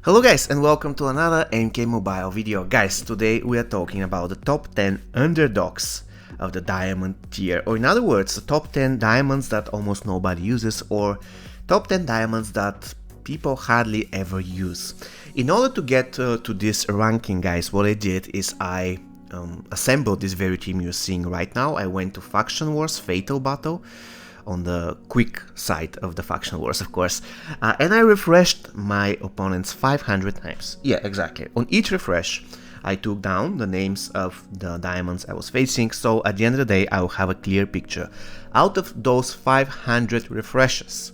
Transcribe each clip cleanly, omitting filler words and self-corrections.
Hello guys and welcome to another MK Mobile video. Guys, today we are talking about the top 10 underdogs of the diamond tier, or in other words, the top 10 diamonds that almost nobody uses, or top 10 diamonds that people hardly ever use. In order to get to this ranking, guys, what I did is I assembled this very team you're seeing right now. I went to Faction Wars Fatal Battle, on the quick side of the Faction Wars, of course, and I refreshed my opponents 500 times. Yeah, exactly. On each refresh, I took down the names of the diamonds I was facing, so at the end of the day, I will have a clear picture. Out of those 500 refreshes,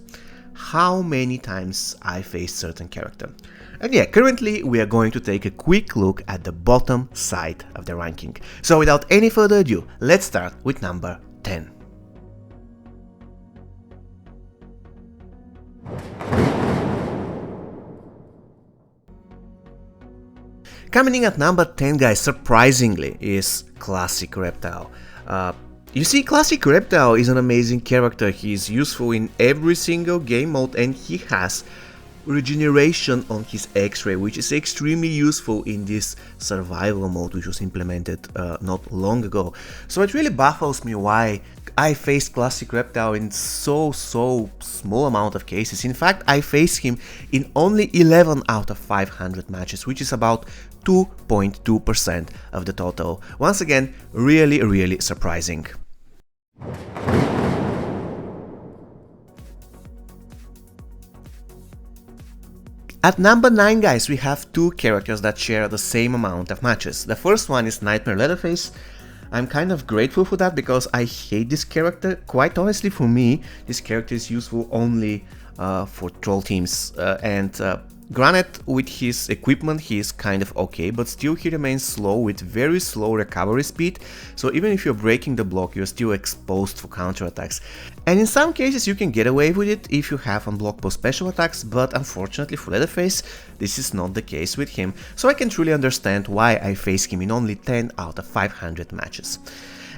how many times I faced certain character. And yeah, currently we are going to take a quick look at the bottom side of the ranking. So without any further ado, let's start with number 10. Coming in at number 10, guys, surprisingly, is Classic Reptile. You see, Classic Reptile is an amazing character. He is useful in every single game mode, and he has regeneration on his X-ray, which is extremely useful in this survival mode which was implemented not long ago. So it really baffles me why I faced Classic Reptile in so small amount of cases. In fact, I faced him in only 11 out of 500 matches, which is about 2.2% of the total. Once again, really surprising. At number 9, guys, we have two characters that share the same amount of matches. The first one is Nightmare Leatherface. I'm kind of grateful for that because I hate this character. Quite honestly, for me, this character is useful only for troll teams, granted, with his equipment he is kind of okay, but still he remains slow with very slow recovery speed, so even if you're breaking the block, you're still exposed for counterattacks. And in some cases you can get away with it if you have unblockable special attacks, but unfortunately for Leatherface, this is not the case with him, so I can truly understand why I face him in only 10 out of 500 matches.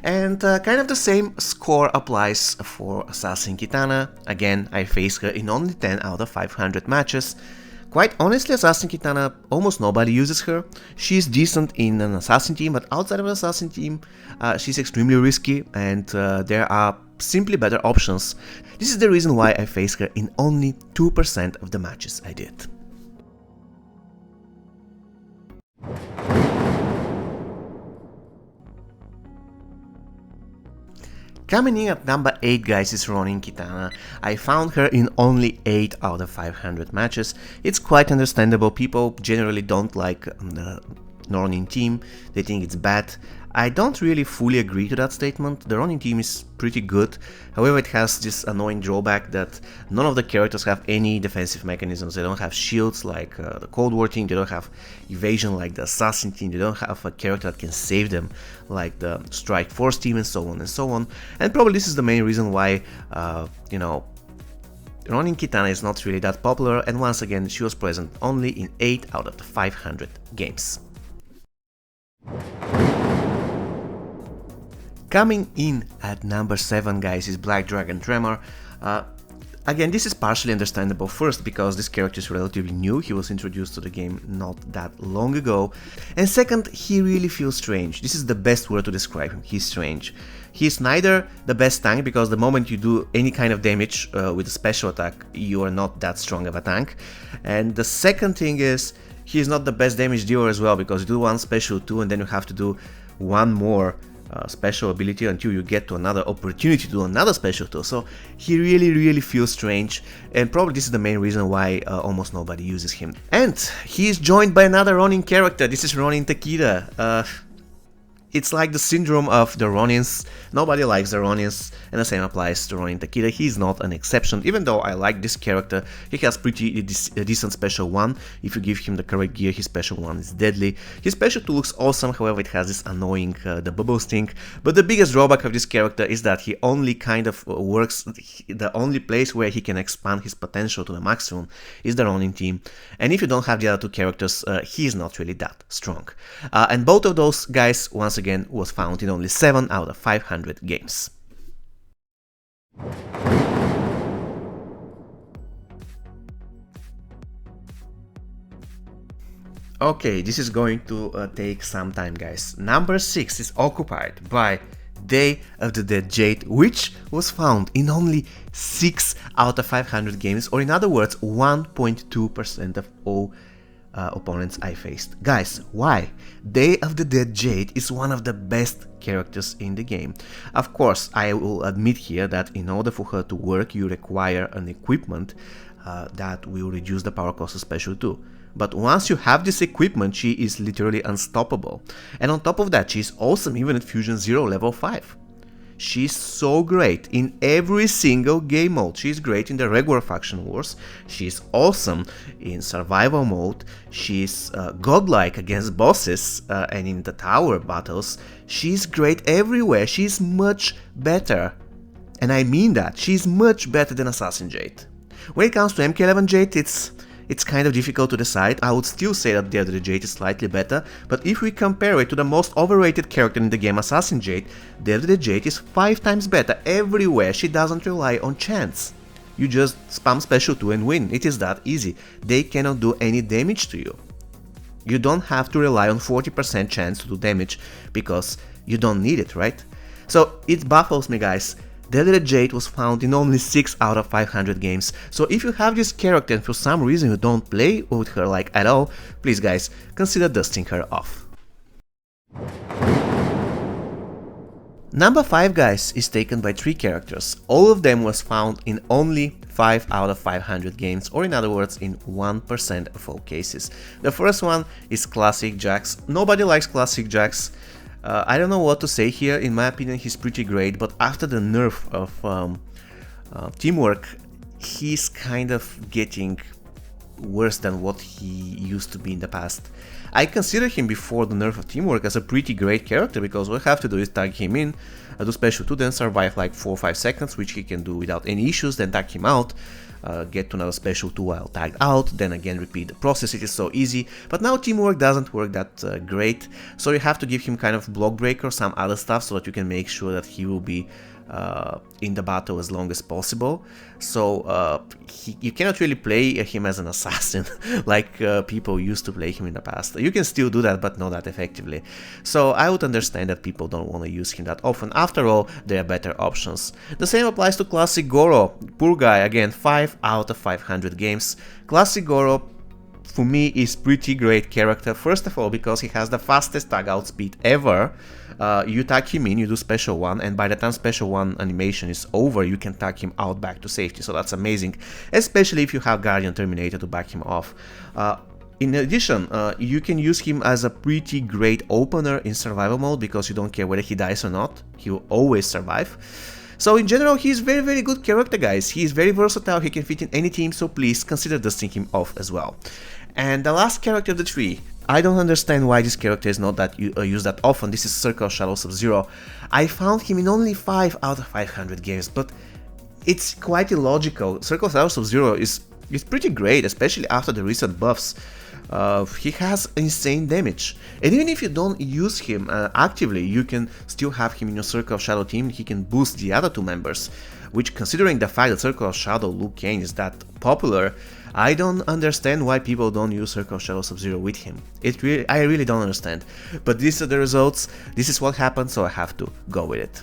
And kind of the same score applies for Assassin Kitana. Again, I faced her in only 10 out of 500 matches. Quite honestly, Assassin Kitana, almost nobody uses her. She's decent in an Assassin team, but outside of an Assassin team, she's extremely risky, and there are simply better options. This is the reason why I faced her in only 2% of the matches I did. Coming in at number 8, guys, is Ronin Kitana. I found her in only 8 out of 500 matches. It's quite understandable. People generally don't like the Ronin team, they think it's bad. I don't really fully agree to that statement. The Ronin team is pretty good, however it has this annoying drawback that none of the characters have any defensive mechanisms. They don't have shields like the Cold War team, they don't have evasion like the Assassin team, they don't have a character that can save them like the Strike Force team, and so on and so on. And probably this is the main reason why, Ronin Kitana is not really that popular, and once again she was present only in 8 out of the 500 games. Coming in at number 7, guys, is Black Dragon Tremor. Again, this is partially understandable, first because this character is relatively new, he was introduced to the game not that long ago, and second, he really feels strange. This is the best word to describe him, he's strange. He's neither the best tank, because the moment you do any kind of damage with a special attack, you are not that strong of a tank, and the second thing is, he's not the best damage dealer as well, because you do one special 2 and then you have to do one more special ability until you get to another opportunity to do another special 2. So he really feels strange, and probably this is the main reason why almost nobody uses him. And he is joined by another Ronin character. This is Ronin Takeda. It's like the syndrome of the Ronins. Nobody likes the Ronins, and the same applies to Ronin Takeda. He's not an exception, even though I like this character. He has pretty decent special 1. If you give him the correct gear, his special 1 is deadly. His special 2 looks awesome, however it has this annoying the bubble sting. But the biggest drawback of this character is that he only kind of works, the only place where he can expand his potential to the maximum is the Ronin team. And if you don't have the other two characters, he is not really that strong. And both of those guys, once again, was found in only 7 out of 500 games. Okay, this is going to take some time, guys. Number 6 is occupied by Day of the Dead Jade, which was found in only 6 out of 500 games, or in other words, 1.2% of all opponents I faced. Guys, why? Day of the Dead Jade is one of the best characters in the game. Of course, I will admit here that in order for her to work, you require an equipment that will reduce the power cost of special 2. But once you have this equipment, she is literally unstoppable. And on top of that, she's awesome even at Fusion 0 level 5. She's so great in every single game mode. She's great in the regular faction wars, she's awesome in survival mode, she's godlike against bosses and in the tower battles. She's great everywhere, she's much better. And I mean that, she's much better than Assassin Jade. When it comes to MK11 Jade, it's kind of difficult to decide. I would still say that the Jade is slightly better, but if we compare it to the most overrated character in the game, Assassin Jade, the Jade is 5 times better everywhere. She doesn't rely on chance. You just spam special 2 and win. It is that easy. They cannot do any damage to you. You don't have to rely on 40% chance to do damage because you don't need it, right? So it baffles me, guys. The Jade was found in only 6 out of 500 games, so if you have this character and for some reason you don't play with her like at all, please guys, consider dusting her off. Number 5, guys, is taken by 3 characters. All of them was found in only 5 out of 500 games, or in other words, in 1% of all cases. The first one is Classic Jax. Nobody likes Classic Jax. I don't know what to say here. In my opinion, he's pretty great, but after the nerf of teamwork, he's kind of getting worse than what he used to be in the past. I consider him before the nerf of teamwork as a pretty great character, because all I have to do is tag him in, do special 2, then survive like 4 or 5 seconds, which he can do without any issues, then tag him out, get to another special 2 while tagged out, then again repeat the process. It is so easy. But now teamwork doesn't work that great, so you have to give him kind of block breaker or some other stuff so that you can make sure that he will be in the battle as long as possible. So you cannot really play him as an assassin like people used to play him in the past. You can still do that, but not that effectively. So I would understand that people don't want to use him that often. After all, there are better options. The same applies to Classic Goro. Poor guy, again, 5 out of 500 games. Classic Goro, for me, is pretty great character. First of all, because he has the fastest tag out speed ever. You tag him in, you do special 1, and by the time special 1 animation is over, you can tag him out back to safety, so that's amazing, especially if you have Guardian Terminator to back him off. In addition, you can use him as a pretty great opener in survival mode, because you don't care whether he dies or not, he will always survive. So in general, he's very good character, guys. He is very versatile, he can fit in any team, so please consider dusting him off as well. And the last character of the 3, I don't understand why this character is not that used that often. This is Circle of Shadow Sub-Zero. I found him in only 5 out of 500 games, but it's quite illogical. Circle of Shadow Sub-Zero is pretty great, especially after the recent buffs. He has insane damage, and even if you don't use him actively, you can still have him in your Circle of Shadow team. He can boost the other 2 members, which, considering the fact that Circle of Shadow Liu Kang is that popular, I don't understand why people don't use Circle of Shadow Sub-Zero with him. I really don't understand. But these are the results, this is what happened, so I have to go with it.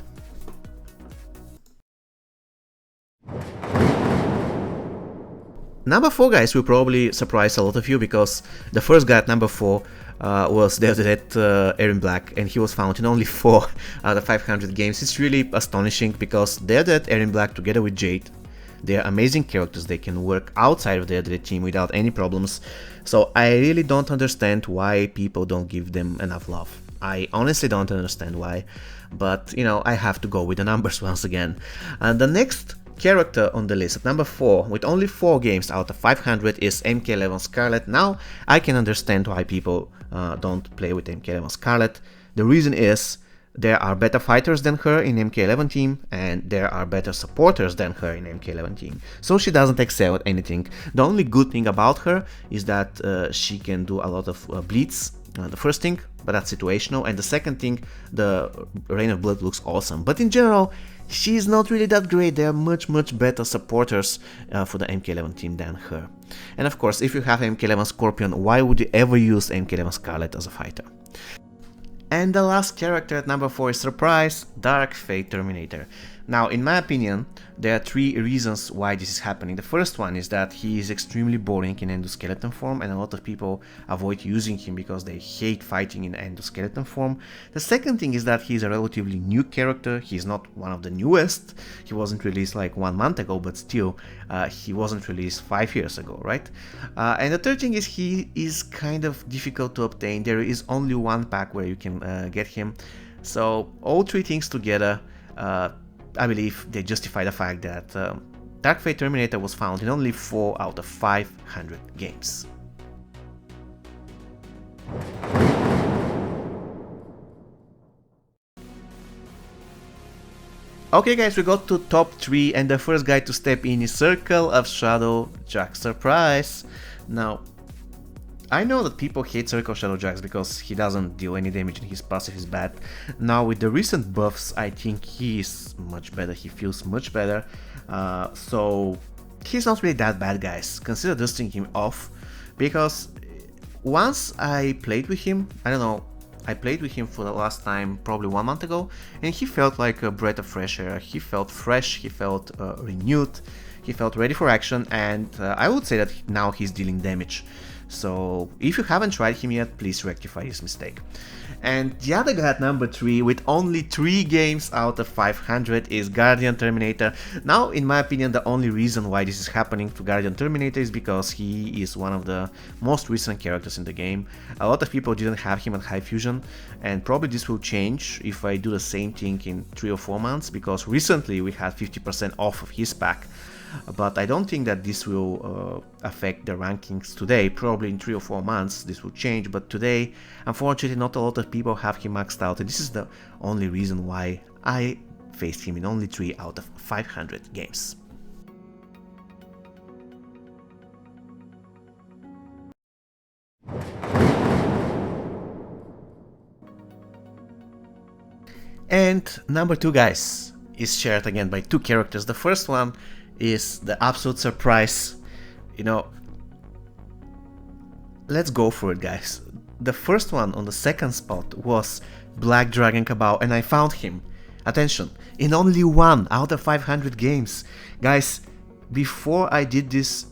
Number 4, guys, will probably surprise a lot of you, because the first guy at number 4 was Day of the Dead Errin Black, and he was found in only 4 out of 500 games. It's really astonishing, because Day of the Dead Errin Black together with Jade, they are amazing characters. They can work outside of the team without any problems. So I really don't understand why people don't give them enough love. I honestly don't understand why, but you know, I have to go with the numbers once again. And the next character on the list at number 4, with only 4 games out of 500, is MK11 Scarlet. Now I can understand why people don't play with MK11 Scarlet. The reason is, there are better fighters than her in MK11 team, and there are better supporters than her in MK11 team. So she doesn't excel at anything. The only good thing about her is that she can do a lot of bleeds. The first thing, but that's situational, and the second thing, the Rain of Blood looks awesome. But in general, she's not really that great. There are much better supporters for the MK11 team than her. And of course, if you have MK11 Scorpion, why would you ever use MK11 Scarlet as a fighter? And the last character at number 4 is surprise, Dark Fate Terminator. Now, in my opinion, there are 3 reasons why this is happening. The first one is that he is extremely boring in endoskeleton form, and a lot of people avoid using him because they hate fighting in endoskeleton form. The second thing is that he's a relatively new character. He's not one of the newest. He wasn't released like 1 month ago, but still, he wasn't released 5 years ago, right? And the third thing is he is kind of difficult to obtain. There is only 1 pack where you can get him. So all 3 things together, I believe they justify the fact that Dark Fate Terminator was found in only 4 out of 500 games. Okay guys, we got to top 3, and the first guy to step in is Circle of Shadow Jack Surprise. Now, I know that people hate Circle Shadow Jax because he doesn't deal any damage and his passive is bad. Now with the recent buffs, I think he is much better, he feels much better. So he's not really that bad, guys. Consider dusting him off, because once I played with him, I don't know, I played with him for the last time probably 1 month ago, and he felt like a breath of fresh air. He felt fresh, he felt renewed, he felt ready for action, and I would say that now he's dealing damage. So if you haven't tried him yet, please rectify this mistake. And the other guy at number 3 with only 3 games out of 500 is Guardian Terminator. Now, in my opinion, the only reason why this is happening to Guardian Terminator is because he is one of the most recent characters in the game. A lot of people didn't have him at High Fusion, and probably this will change if I do the same thing in 3 or 4 months, because recently we had 50% off of his pack. But I don't think that this will affect the rankings today. Probably in 3 or 4 months this will change, but today, unfortunately, not a lot of people have him maxed out, and this is the only reason why I faced him in only 3 out of 500 games. And number 2, guys, is shared again by 2 characters. The first one is the absolute surprise. You know, let's go for it, guys. The first one on the second spot was Black Dragon Cabal, and I found him, attention, in only 1 out of 500 games. Guys, before I did this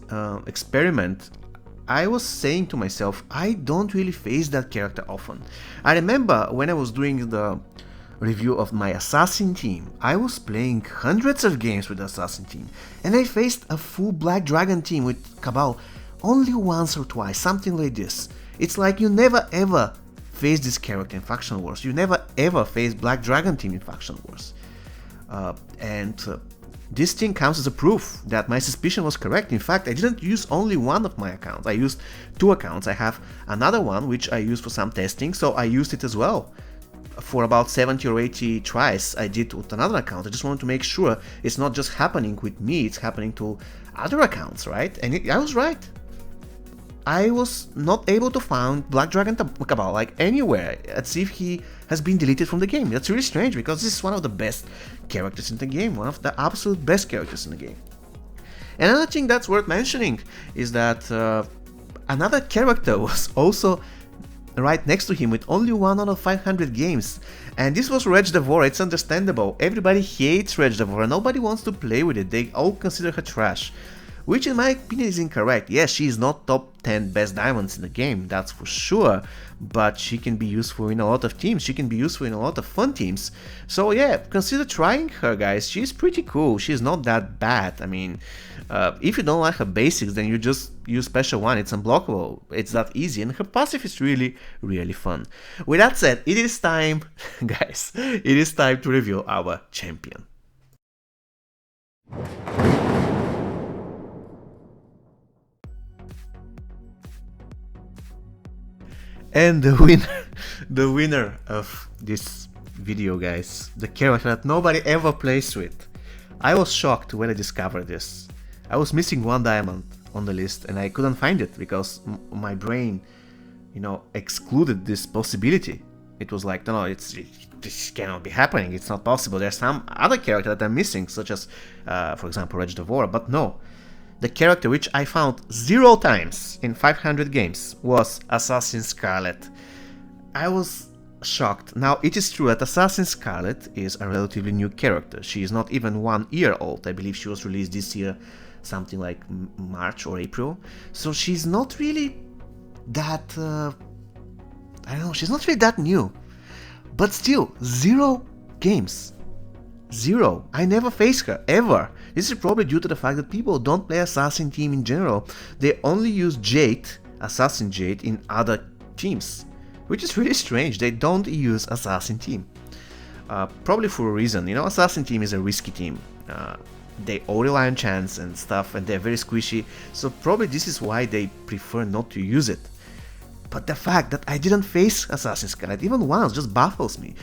experiment, I was saying to myself, I don't really face that character often. I remember when I was doing the review of my Assassin team, I was playing hundreds of games with the Assassin team, and I faced a full Black Dragon team with Cabal only once or twice, something like this. It's like you never ever face this character in Faction Wars, you never ever face Black Dragon team in Faction Wars. This thing comes as a proof that my suspicion was correct. In fact, I didn't use only 1 of my accounts, I used 2 accounts. I have another one which I used for some testing, so I used it as well. For about 70 or 80 tries I did with another account. I just wanted to make sure it's not just happening with me, it's happening to other accounts, right? And I was right. I was not able to find Black Dragon Cabal like anywhere, as if he has been deleted from the game. That's really strange, because this is one of the best characters in the game, one of the absolute best characters in the game. Another thing that's worth mentioning is that another character was also right next to him with only 1 out of 500 games, and this was Reg Devora. It's understandable. Everybody hates Reg Devora, nobody wants to play with it, they all consider her trash, which in my opinion is incorrect. Yes, she is not top 10 best diamonds in the game, that's for sure, but she can be useful in a lot of teams, she can be useful in a lot of fun teams. So yeah, consider trying her, guys. She's pretty cool, she's not that bad. I mean, if you don't like her basics, then you just use special 1, it's unblockable, it's that easy, and her passive is really fun. With that said, it is time, guys, it is time to reveal our champion. And the winner of this video, guys, the character that nobody ever plays with. I was shocked when I discovered this. I was missing 1 diamond on the list and I couldn't find it because my brain, you know, excluded this possibility. It was like, no, this cannot be happening, it's not possible, there's some other character that I'm missing, such as, for example, War, but no. The character which I found 0 times in 500 games was Assassin Scarlet. I was shocked. Now, it is true that Assassin Scarlet is a relatively new character. She is not even 1 year old. I believe she was released this year, something like March or April. So she's not really that... I don't know, she's not really that new. But still, 0 games. 0. I never faced her, ever. This is probably due to the fact that people don't play Assassin team in general. They only use Jade, Assassin Jade, in other teams. Which is really strange, they don't use Assassin team. Probably for a reason, you know, Assassin team is a risky team. They all rely on chance and stuff, and they're very squishy, so probably this is why they prefer not to use it. But the fact that I didn't face Assassin Scarlet even once just baffles me.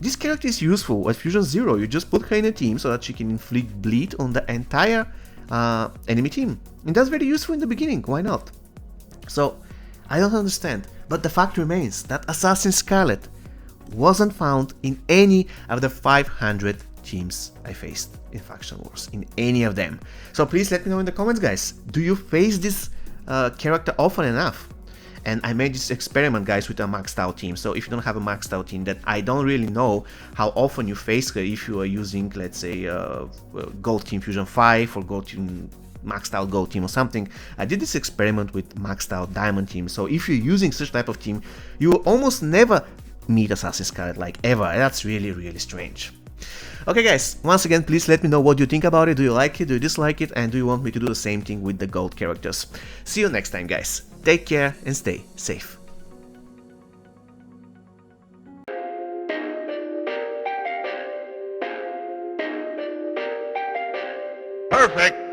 This character is useful at Fusion 0, you just put her in a team so that she can inflict bleed on the entire enemy team. And that's very useful in the beginning, why not? So, I don't understand, but the fact remains that Assassin Scarlet wasn't found in any of the 500 teams I faced in Faction Wars, in any of them. So please let me know in the comments, guys, do you face this character often enough? And I made this experiment, guys, with a maxed out team. So if you don't have a maxed out team, that I don't really know how often you face her if you are using, let's say, Gold Team Fusion 5 or Gold Team maxed out Gold Team or something. I did this experiment with maxed out Diamond Team. So if you're using such type of team, you will almost never meet Assassin Scarlet, like ever. That's really, really strange. Okay, guys, once again, please let me know what you think about it. Do you like it? Do you dislike it? And do you want me to do the same thing with the gold characters? See you next time, guys. Take care and stay safe. Perfect.